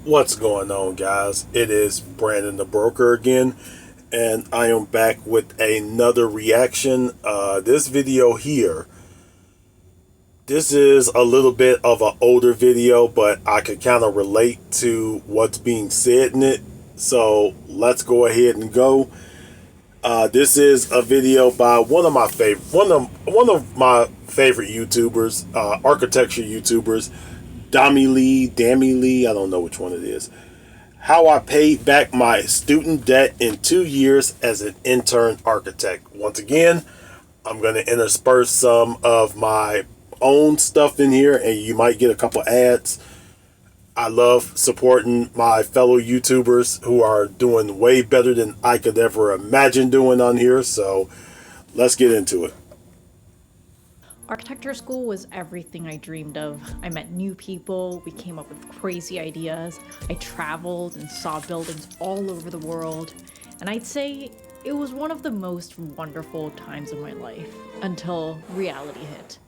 What's going on, guys? It is Brandon the Broker again, and I am back with another reaction. This video here, this is a little bit of an older video, but I could kind of relate to what's being said in it. So let's go ahead and go. This is a video by one of my favorite YouTubers, architecture YouTubers, Dammy Lee. I don't know which one it is. How I paid back my student debt in 2 years as an intern architect. Once again, I'm going to intersperse some of my own stuff in here, and you might get a couple ads. I love supporting my fellow YouTubers who are doing way better than I could ever imagine doing on here. So let's get into it. Architecture school was everything I dreamed of. I met new people, we came up with crazy ideas, I traveled and saw buildings all over the world, and I'd say it was one of the most wonderful times of my life until reality hit.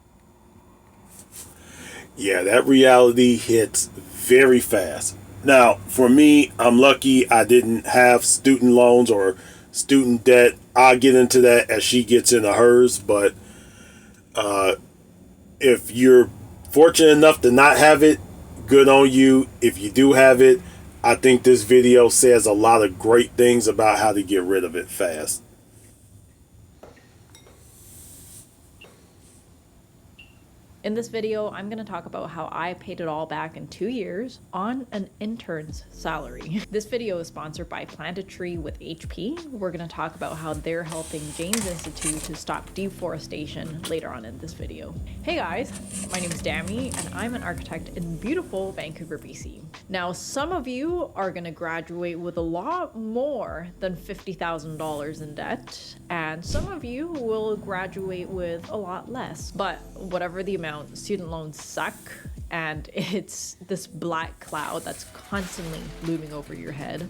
Yeah, that reality hits very fast. Now, for me, I'm lucky I didn't have student loans or student debt. I'll get into that as she gets into hers, but if you're fortunate enough to not have it, good on you. If you do have it, I think this video says a lot of great things about how to get rid of it fast. In this video, I'm going to talk about how I paid it all back in 2 years on an intern's salary. This video is sponsored by Plant a Tree with HP. We're going to talk about how they're helping James Institute to stop deforestation later on in this video. Hey guys, my name is Dammy and I'm an architect in beautiful Vancouver, BC. Now, some of you are going to graduate with a lot more than $50,000 in debt, and some of you will graduate with a lot less. But whatever the amount, student loans suck, and it's this black cloud that's constantly looming over your head.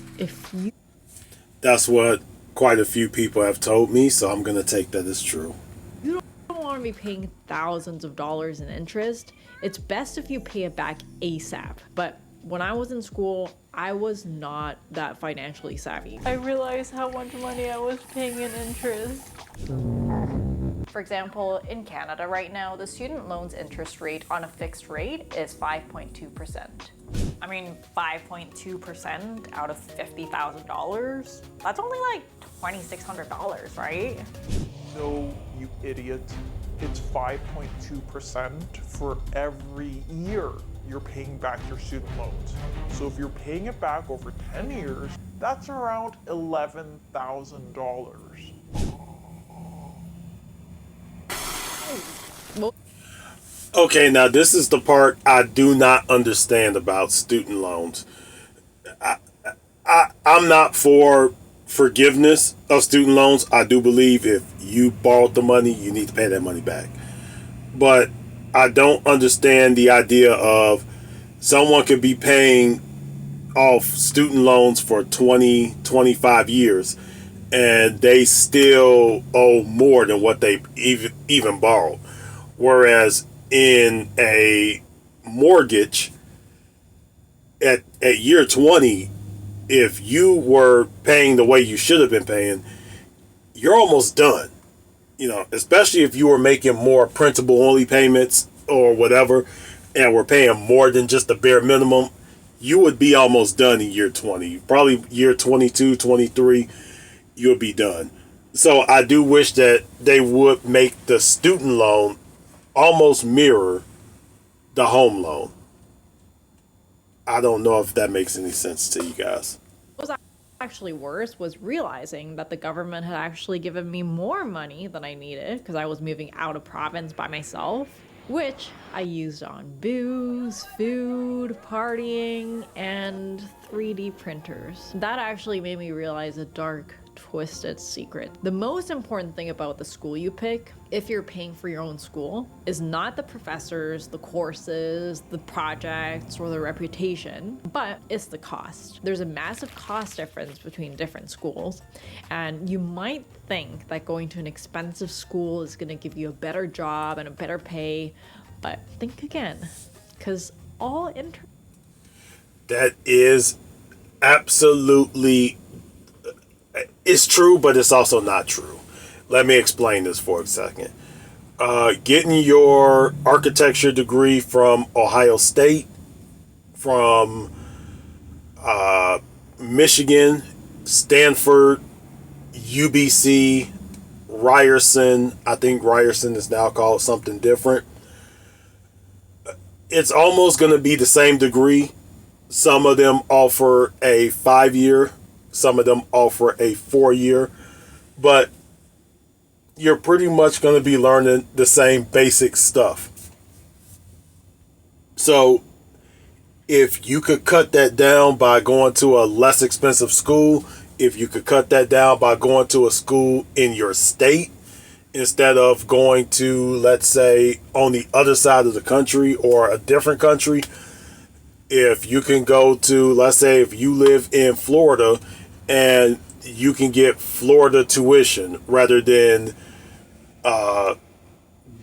That's what quite a few people have told me, so I'm going to take that as true. You don't want to be paying thousands of dollars in interest. It's best if you pay it back ASAP. But when I was in school, I was not that financially savvy. I realized how much money I was paying in interest. For example, in Canada right now, the student loans interest rate on a fixed rate is 5.2%. I mean, 5.2% out of $50,000? That's only like $2,600, right? No, you idiot. It's 5.2% for every year you're paying back your student loans. So if you're paying it back over 10 years, that's around $11,000. Okay, now this is the part I do not understand about student loans. I'm not for forgiveness of student loans. I do believe if you borrowed the money, you need to pay that money back. But I don't understand the idea of someone could be paying off student loans for 20, 25 years and they still owe more than what they even borrowed. Whereas in a mortgage at year 20, if you were paying the way you should have been paying, you're almost done. You know, especially if you were making more principal only payments or whatever, and were paying more than just the bare minimum, you would be almost done in year 20. Probably year 22, 23, you'll be done. So I do wish that they would make the student loan almost mirror the home loan. I don't know if that makes any sense to you guys. What was actually worse was realizing that the government had actually given me more money than I needed because I was moving out of province by myself, which I used on booze, food, partying, and 3D printers. That actually made me realize a dark, twisted secret. The most important thing about the school you pick, if you're paying for your own school, is not the professors, the courses, the projects, or the reputation, but it's the cost. There's a massive cost difference between different schools, and you might think that going to an expensive school is going to give you a better job and a better pay, but think again, because all That is absolutely, it's true, but it's also not true. Let me explain this for a second. Getting your architecture degree from Ohio State, from Michigan, Stanford, UBC, Ryerson. I think Ryerson is now called something different. It's almost going to be the same degree. Some of them offer a 5-year, some of them offer a 4-year, but you're pretty much going to be learning the same basic stuff. So if you could cut that down by going to a less expensive school, if you could cut that down by going to a school in your state instead of going to, let's say, on the other side of the country or a different country, if you can go to, let's say, if you live in Florida and you can get Florida tuition rather than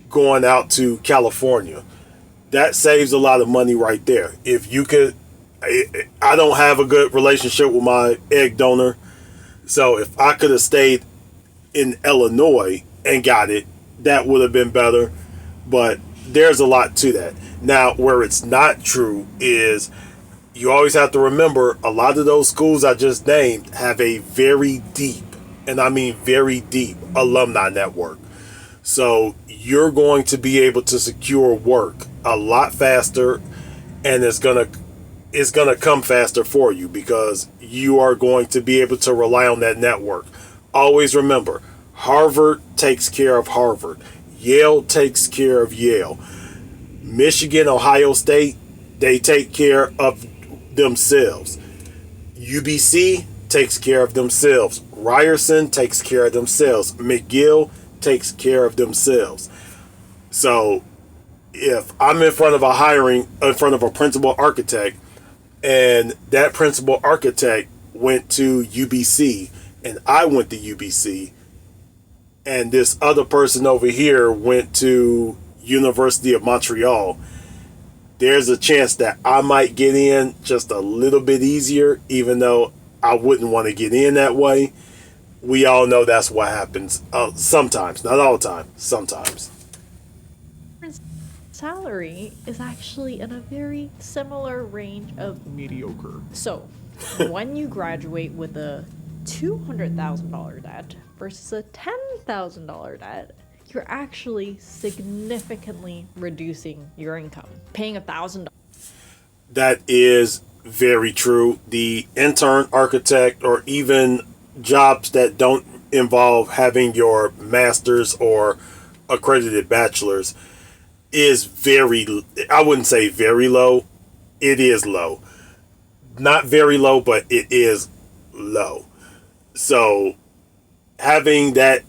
going out to California, that saves a lot of money right there. If you could, I don't have a good relationship with my egg donor, so if I could have stayed in Illinois and got it, that would have been better. But there's a lot to that. Now, where it's not true is you always have to remember a lot of those schools I just named have a very deep, and I mean very deep, alumni network. So you're going to be able to secure work a lot faster, and it's gonna come faster for you because you are going to be able to rely on that network. Always remember, Harvard takes care of Harvard. Yale takes care of Yale. Michigan, Ohio State, they take care of themselves. UBC takes care of themselves. Ryerson takes care of themselves. McGill takes care of themselves. So if I'm in front of a principal architect, and that principal architect went to UBC and I went to UBC, and this other person over here went to University of Montreal, there's a chance that I might get in just a little bit easier, even though I wouldn't want to get in that way. We all know that's what happens sometimes, not all the time, sometimes. Salary is actually in a very similar range of Mediocre. so when you graduate with a $200,000 debt versus a $10,000 debt, you're actually significantly reducing your income. Paying $1,000. That is very true. The intern architect, or even jobs that don't involve having your master's or accredited bachelor's, is very, I wouldn't say very low. It is low. Not very low, but it is low. So having that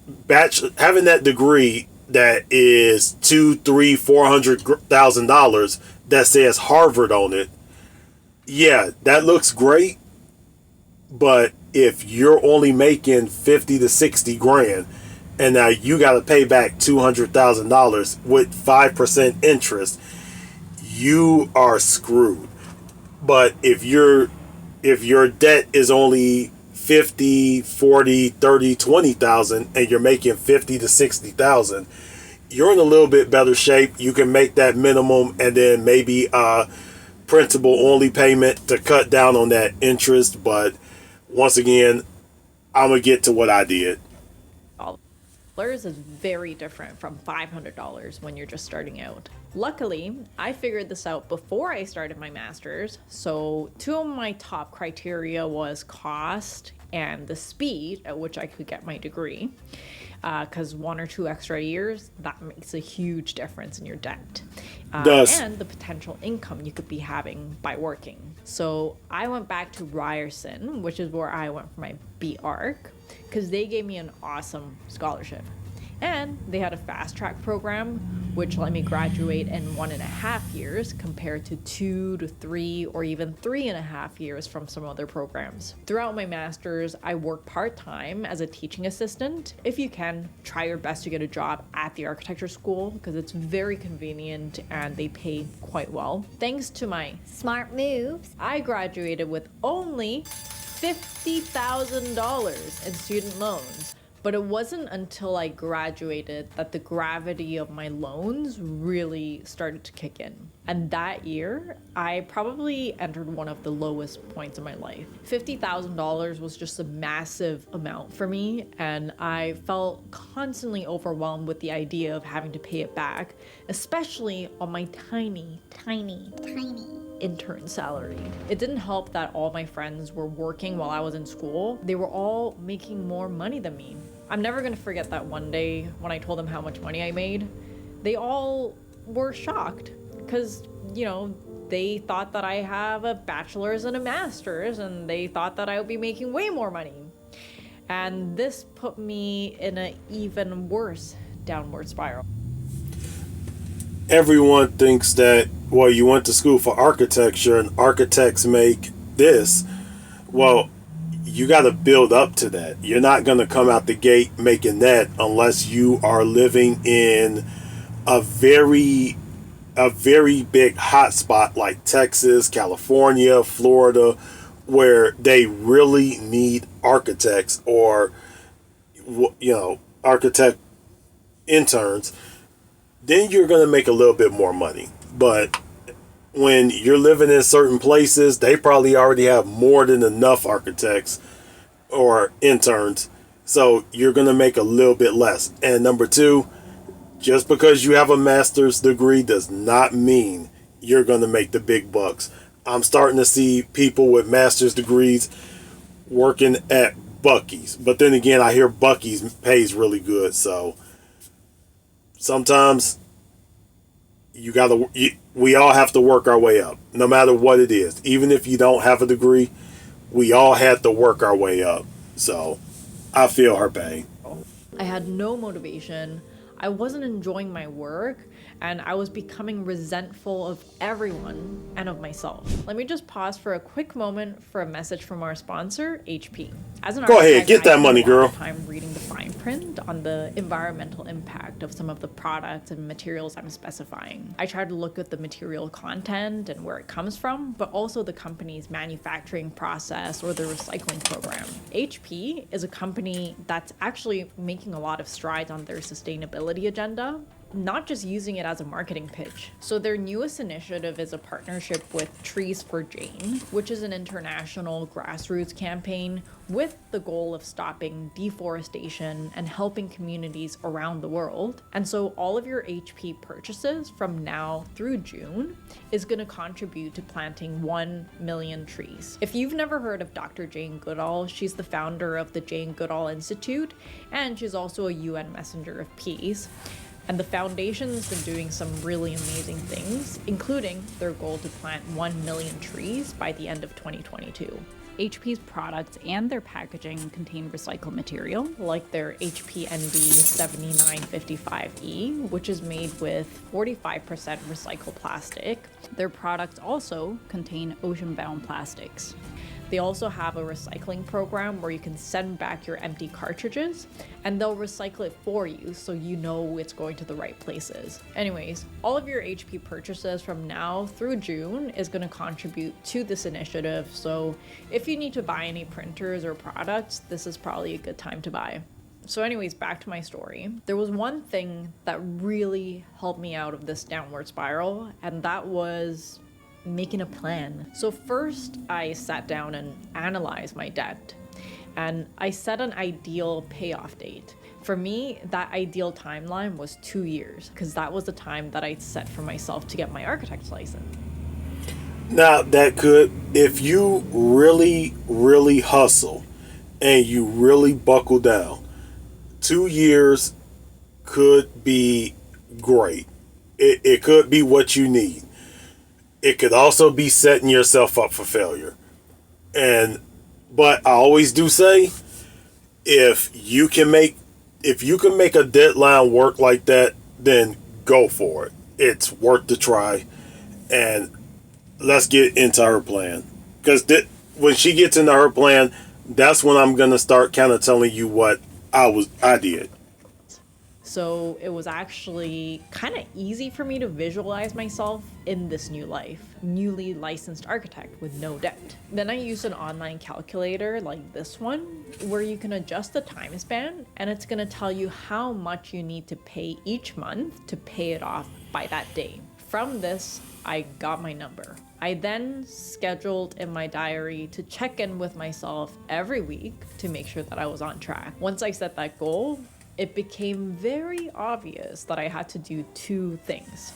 degree that is $200,000, $300,000, $400,000 that says Harvard on it, yeah, that looks great. But if you're only making 50 to 60 grand, and now you got to pay back $200,000 with 5% interest, you are screwed. But if your debt is only 50, 40, 30, 20,000, and you're making 50 to 60,000, you're in a little bit better shape. You can make that minimum and then maybe a principal only payment to cut down on that interest. But once again, I'm going to get to what I did. Is very different from $500 when you're just starting out. Luckily, I figured this out before I started my master's. So 2 of my top criteria was cost and the speed at which I could get my degree. Because 1 or 2 extra years, that makes a huge difference in your debt. And the potential income you could be having by working. So I went back to Ryerson, which is where I went for my B.Arch, because they gave me an awesome scholarship. And they had a fast track program, which let me graduate in 1.5 years compared to 2 to 3 or even 3.5 years from some other programs. Throughout my master's, I worked part-time as a teaching assistant. If you can, try your best to get a job at the architecture school because it's very convenient and they pay quite well. Thanks to my Smart moves. I graduated with only $50,000 in student loans. But it wasn't until I graduated that the gravity of my loans really started to kick in. And that year, I probably entered one of the lowest points in my life. $50,000 was just a massive amount for me, and I felt constantly overwhelmed with the idea of having to pay it back, especially on my tiny intern salary. It didn't help that all my friends were working while I was in school. They were all making more money than me. I'm never gonna forget that one day when I told them how much money I made. They all were shocked because, they thought that I have a bachelor's and a master's and they thought that I would be making way more money. And this put me in an even worse downward spiral. Everyone thinks that, well, you went to school for architecture and architects make this. Well, you got to build up to that. You're not going to come out the gate making that unless you are living in a very big hotspot like Texas, California, Florida, where they really need architects or, architect interns. Then you're going to make a little bit more money. But when you're living in certain places, they probably already have more than enough architects or interns. So you're going to make a little bit less. And number two, just because you have a master's degree does not mean you're going to make the big bucks. I'm starting to see people with master's degrees working at Buc-ee's. But then again, I hear Buc-ee's pays really good. So sometimes we all have to work our way up, no matter what it is. Even if you don't have a degree, we all had to work our way up. So I feel her pain. I had no motivation. I wasn't enjoying my work, and I was becoming resentful of everyone and of myself. Let me just pause for a quick moment for a message from our sponsor, HP. As an Go ahead, architect, get that I money, spend a lot girl. of time reading the fine print on the environmental impact of some of the products and materials I'm specifying. I try to look at the material content and where it comes from, but also the company's manufacturing process or the recycling program. HP is a company that's actually making a lot of strides on their sustainability agenda, not just using it as a marketing pitch. So their newest initiative is a partnership with Trees for Jane, which is an international grassroots campaign with the goal of stopping deforestation and helping communities around the world. And so all of your HP purchases from now through June is going to contribute to planting 1 million trees. If you've never heard of Dr. Jane Goodall, she's the founder of the Jane Goodall Institute, and she's also a UN Messenger of Peace. And the foundation's been doing some really amazing things, including their goal to plant 1 million trees by the end of 2022. HP's products and their packaging contain recycled material, like their HP ND 7955E, which is made with 45% recycled plastic. Their products also contain ocean-bound plastics. They also have a recycling program where you can send back your empty cartridges and they'll recycle it for you so you know it's going to the right places. Anyways, all of your HP purchases from now through June is going to contribute to this initiative. So if you need to buy any printers or products, this is probably a good time to buy. So anyways, back to my story. There was one thing that really helped me out of this downward spiral, and that was making a plan. So first, I sat down and analyzed my debt, and I set an ideal payoff date. For me, that ideal timeline was 2 years, because that was the time that I set for myself to get my architect's license. Now, that could, if you really, really hustle and you really buckle down, 2 years could be great. It could be what you need. It could also be setting yourself up for failure. But I always do say, if you can make if you can make a deadline work like that, then go for it. It's worth the try. And let's get into her plan. Because when she gets into her plan, that's when I'm going to start kind of telling you what I did. So it was actually kind of easy for me to visualize myself in this new life. Newly licensed architect with no debt. Then I used an online calculator like this one, where you can adjust the time span and it's going to tell you how much you need to pay each month to pay it off by that day. From this, I got my number. I then scheduled in my diary to check in with myself every week to make sure that I was on track. Once I set that goal, it became very obvious that I had to do two things.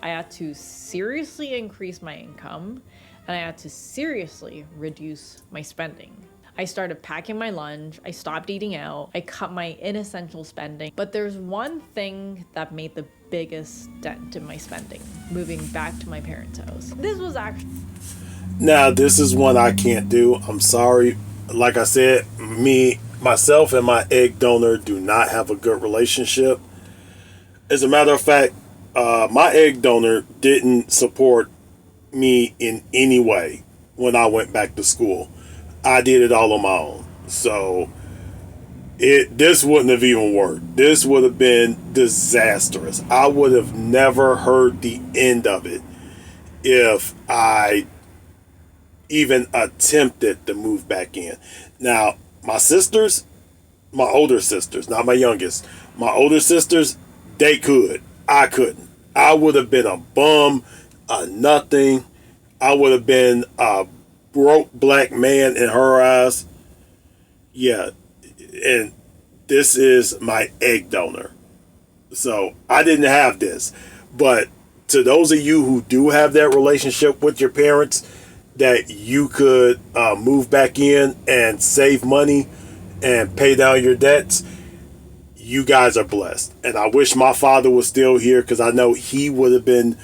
I had to seriously increase my income, and I had to seriously reduce my spending. I started packing my lunch, I stopped eating out, I cut my inessential spending. But there's one thing that made the biggest dent in my spending: moving back to my parents' house. This was actually... Now, this is one I can't do. I'm sorry. Like I said, myself and my egg donor do not have a good relationship. As a matter of fact, my egg donor didn't support me in any way when I went back to school. I did it all on my own. So this wouldn't have even worked. This would have been disastrous. I would have never heard the end of it if I even attempted to move back in. Now, my sisters, my older sisters, not my youngest, my older sisters, they could. I couldn't. I would have been a bum, a nothing. I would have been a broke black man in her eyes. Yeah, and this is my egg donor. So I didn't have this. But to those of you who do have that relationship with your parents, that you could move back in and save money and pay down your debts, you guys are blessed. And I wish my father was still here, because I know he would have been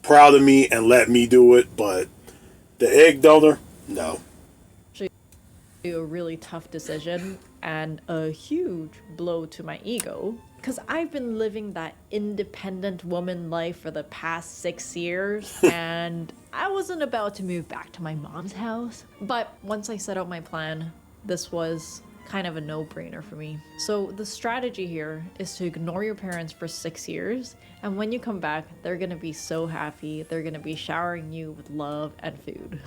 proud of me and let me do it. But the egg donor, no. A really tough decision and a huge blow to my ego, because I've been living that independent woman life for the past 6 years and I wasn't about to move back to my mom's house. But once I set out my plan, this was kind of a no-brainer for me. So the strategy here is to ignore your parents for 6 years, and when you come back, they're gonna be so happy. They're gonna be showering you with love and food.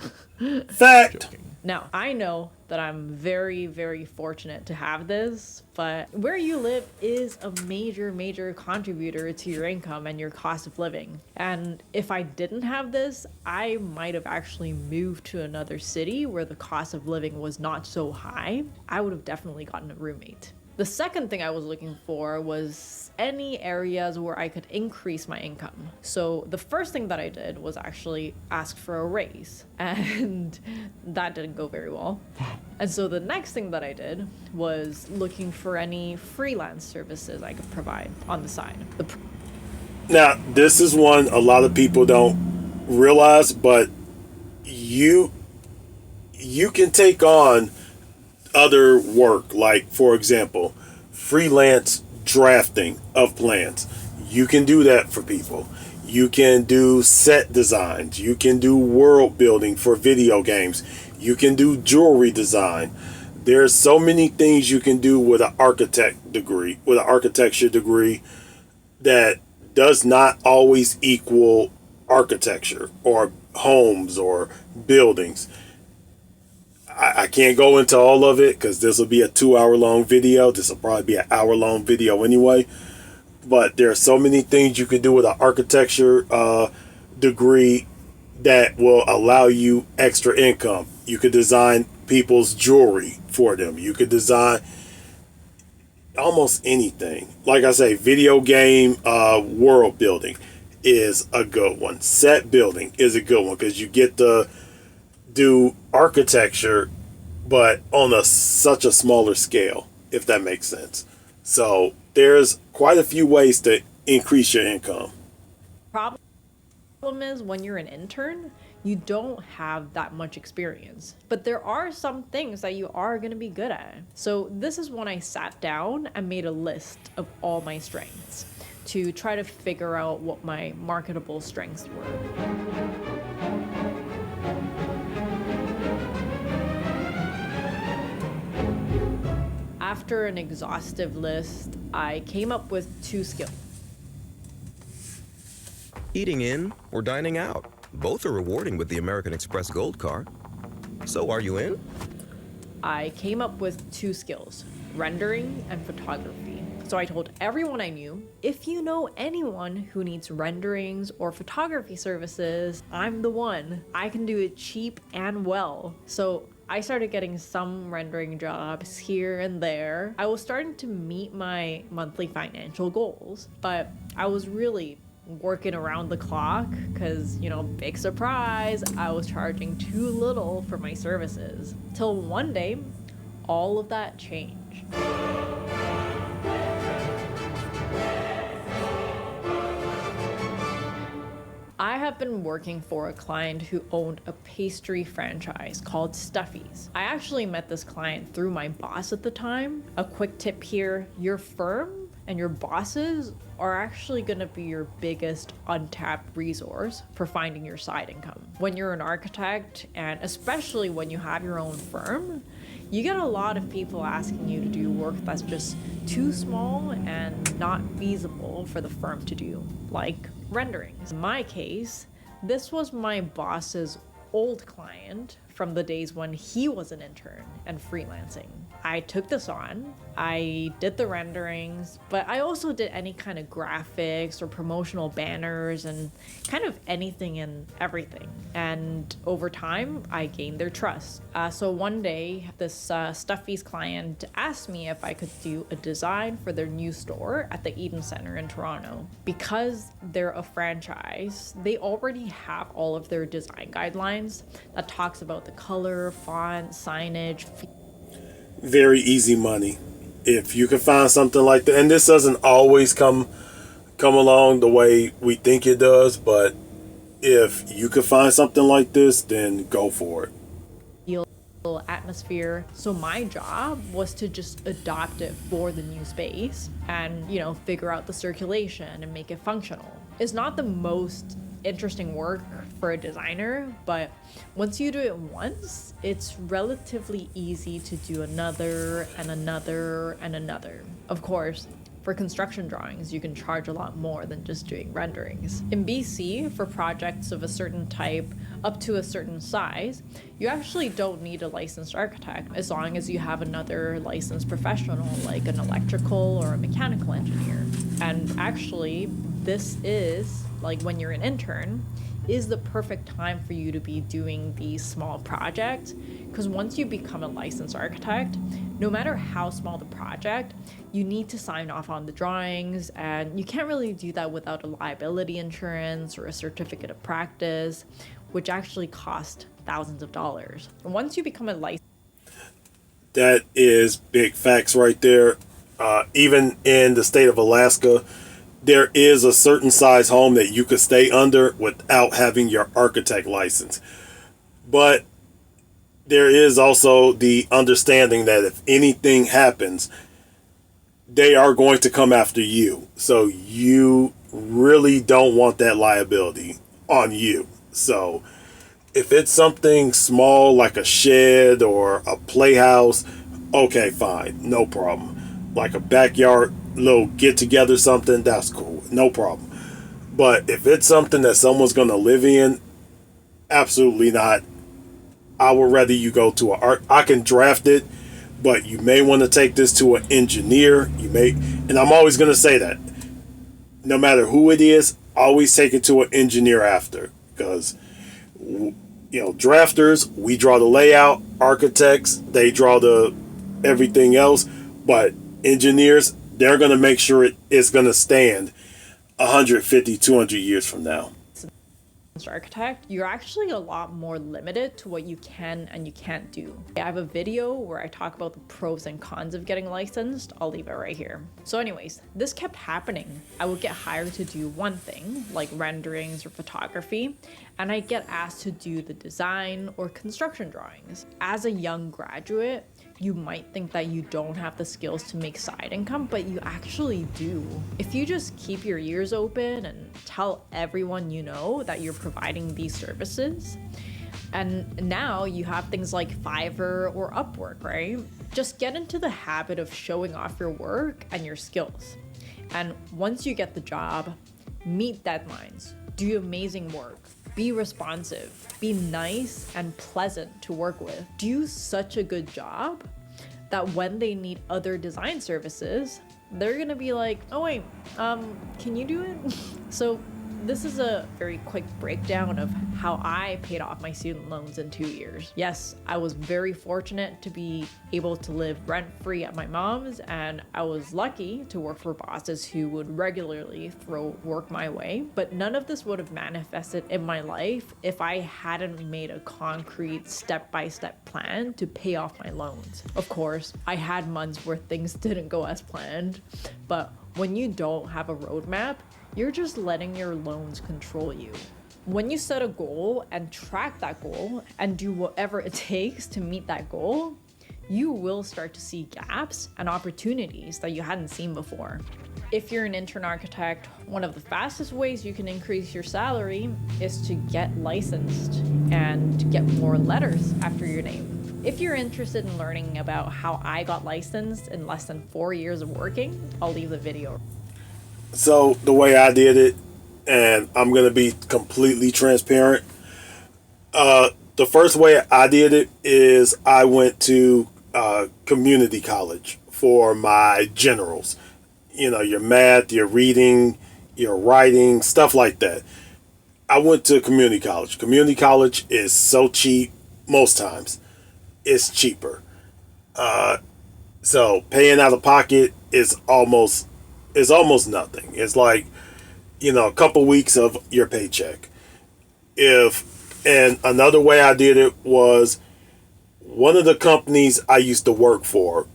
Fact. Now, I know that I'm very, very fortunate to have this, but where you live is a major, major contributor to your income and your cost of living. And if I didn't have this, I might have actually moved to another city where the cost of living was not so high. I would have definitely gotten a roommate. The second thing I was looking for was any areas where I could increase my income. So the first thing that I did was actually ask for a raise, and that didn't go very well. And so the next thing that I did was looking for any freelance services I could provide on the side. Now, this is one a lot of people don't realize, but you can take on other work, like, for example, freelance drafting of plans. You can do that for people. You can do set designs. You can do world building for video games. You can do jewelry design. There's so many things you can do with an architecture degree that does not always equal architecture or homes or buildings. I can't go into all of it because this will be a 2-hour-long video. This will probably be an hour-long video anyway. But there are so many things you can do with an architecture degree that will allow you extra income. You could design people's jewelry for them. You could design almost anything. Like I say, video game world building is a good one. Set building is a good one because you get to do architecture, but on such a smaller scale, if that makes sense. So there's quite a few ways to increase your income. Problem is, when you're an intern, you don't have that much experience. But there are some things that you are going to be good at. So this is when I sat down and made a list of all my strengths to try to figure out what my marketable strengths were. After an exhaustive list, I came up with 2 skills. Eating in or dining out. Both are rewarding with the American Express Gold Card. So are you in? I came up with 2 skills, rendering and photography. So I told everyone I knew, if you know anyone who needs renderings or photography services, I'm the one. I can do it cheap and well. So I started getting some rendering jobs here and there. I was starting to meet my monthly financial goals, but I was really working around the clock because, big surprise, I was charging too little for my services. Till one day, all of that changed. I have been working for a client who owned a pastry franchise called Stuffy's. I actually met this client through my boss at the time. A quick tip here, your firm and your bosses are actually going to be your biggest untapped resource for finding your side income. When you're an architect, and especially when you have your own firm, you get a lot of people asking you to do work that's just too small and not feasible for the firm to do, like renderings. In my case, this was my boss's old client from the days when he was an intern and freelancing. I took this on, I did the renderings, but I also did any kind of graphics or promotional banners and kind of anything and everything. And over time, I gained their trust. So one day, this Stuffy's client asked me if I could do a design for their new store at the Eden Center in Toronto. Because they're a franchise, they already have all of their design guidelines that talks about the color, font, signage. Very easy money. If you can find something like that, and this doesn't always come along the way we think it does, but if you could find something like this, then go for it. Atmosphere. So my job was to just adopt it for the new space and, figure out the circulation and make it functional. It's not the most interesting work for a designer, but once you do it once, it's relatively easy to do another and another and another. Of course, for construction drawings, you can charge a lot more than just doing renderings. In BC, for projects of a certain type up to a certain size, you actually don't need a licensed architect as long as you have another licensed professional like an electrical or a mechanical engineer. And actually, this is, like when you're an intern, is the perfect time for you to be doing these small projects, because once you become a licensed architect, no matter how small the project, you need to sign off on the drawings, and you can't really do that without a liability insurance or a certificate of practice, which actually cost thousands of dollars. And once you become a licensed... That is big facts right there. Even in the state of Alaska, there is a certain size home that you could stay under without having your architect license. But there is also the understanding that if anything happens, they are going to come after you. So you really don't want that liability on you. So if it's something small like a shed or a playhouse, okay, fine, no problem. Like a backyard little get together something, that's cool, no problem. But if it's something that someone's going to live in, absolutely not. I would rather you go to I can draft it, but you may want to take this to an engineer. And I'm always going to say that no matter who it is, always take it to an engineer after, because drafters, we draw the layout, architects, they draw the everything else, but engineers, they're going to make sure it's going to stand 150, 200 years from now. architect, you're actually a lot more limited to what you can and you can't do. I have a video where I talk about the pros and cons of getting licensed. I'll leave it right here. So anyways, this kept happening. I would get hired to do one thing, like renderings or photography, and I'd get asked to do the design or construction drawings. As a young graduate, you might think that you don't have the skills to make side income, but you actually do. If you just keep your ears open and tell everyone you know that you're providing these services, and now you have things like Fiverr or Upwork, right? Just get into the habit of showing off your work and your skills. And once you get the job, meet deadlines, do amazing work, be responsive, be nice and pleasant to work with. Do such a good job that when they need other design services, they're gonna be like, oh wait, can you do it? So this is a very quick breakdown of how I paid off my student loans in 2 years. Yes, I was very fortunate to be able to live rent-free at my mom's, and I was lucky to work for bosses who would regularly throw work my way, but none of this would have manifested in my life if I hadn't made a concrete step-by-step plan to pay off my loans. Of course, I had months where things didn't go as planned, but when you don't have a roadmap, you're just letting your loans control you. When you set a goal and track that goal and do whatever it takes to meet that goal, you will start to see gaps and opportunities that you hadn't seen before. If you're an intern architect, one of the fastest ways you can increase your salary is to get licensed and get more letters after your name. If you're interested in learning about how I got licensed in less than 4 years of working, I'll leave the video. So the way I did it, and I'm going to be completely transparent. The first way I did it is I went to community college for my generals. You know, your math, your reading, your writing, stuff like that. I went to community college. Community college is so cheap most times. It's cheaper. So paying out of pocket is almost nothing. It's like, you know, a couple weeks of your paycheck. And another way I did it was one of the companies I used to work for,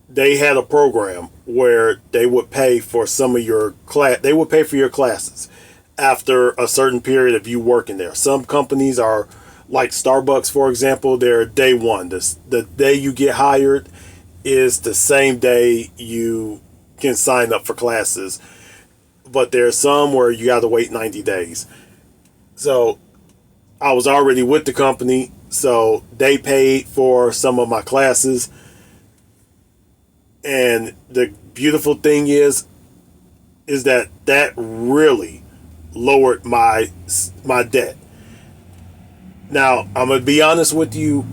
they had a program where they would pay for some of your they would pay for your classes after a certain period of you working there. Some companies are like Starbucks, for example, they're day one. The day you get hired is the same day you can sign up for classes, but there's some where you got to wait 90 days. So I was already with the company, so they paid for some of my classes. And the beautiful thing is that really lowered my debt. Now, I'm going to be honest with you,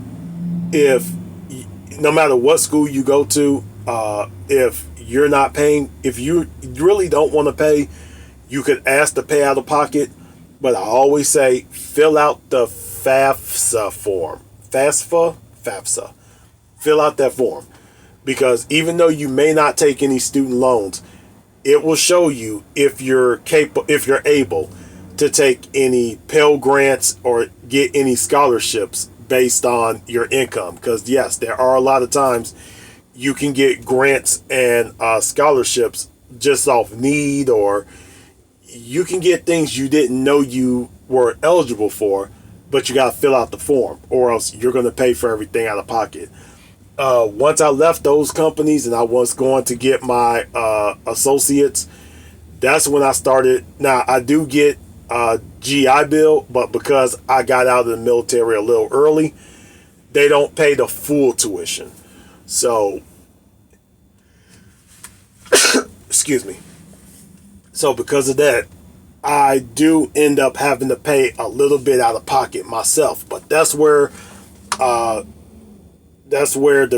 no matter what school you go to, if you're not paying, if you really don't want to pay, you could ask to pay out of pocket. But I always say, fill out the FAFSA form. FAFSA. Fill out that form. Because even though you may not take any student loans, it will show you if you're able to take any Pell Grants or get any scholarships based on your income. Because yes, there are a lot of times you can get grants and scholarships just off need, or you can get things you didn't know you were eligible for, but you got to fill out the form, or else you're going to pay for everything out of pocket. Once I left those companies and I was going to get my associates, that's when I started. Now, I do get GI Bill, but because I got out of the military a little early, they don't pay the full tuition. So, excuse me. So because of that, I do end up having to pay a little bit out of pocket myself. But that's where the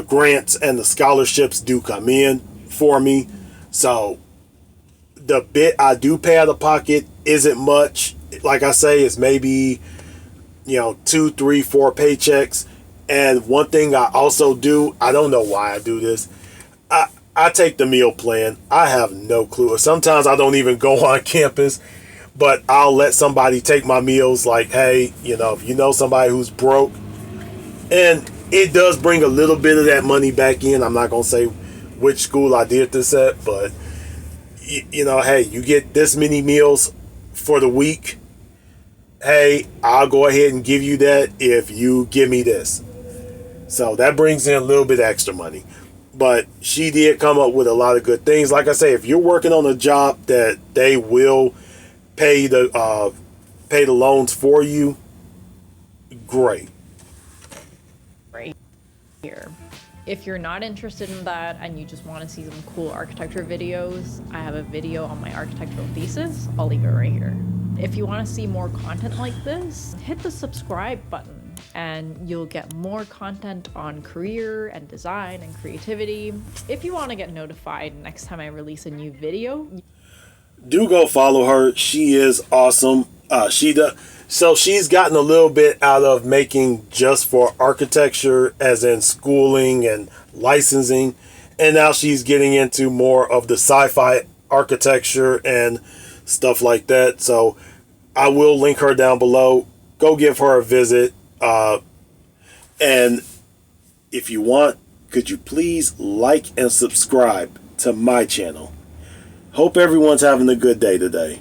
grants and the scholarships do come in for me. So the bit I do pay out of pocket isn't much. Like I say, it's maybe, 2, 3, 4 paychecks. And one thing I also do, I don't know why I do this, I take the meal plan. I have no clue. Sometimes I don't even go on campus, but I'll let somebody take my meals. Like, hey, if you know somebody who's broke, and it does bring a little bit of that money back in. I'm not gonna say which school I did this at, but hey, you get this many meals for the week. Hey, I'll go ahead and give you that if you give me this. So that brings in a little bit extra money. But she did come up with a lot of good things. Like I say, if you're working on a job that they will pay the loans for you, great. Right here. If you're not interested in that and you just want to see some cool architecture videos, I have a video on my architectural thesis. I'll leave it right here. If you want to see more content like this, hit the subscribe button and you'll get more content on career and design and creativity. If you want to get notified next time I release a new video, do go follow her. She is awesome. So she's gotten a little bit out of making just for architecture, as in schooling and licensing, and now she's getting into more of the sci-fi architecture and stuff like that. So I will link her down below. Go give her a visit. And if you want, could you please like and subscribe to my channel? Hope everyone's having a good day today.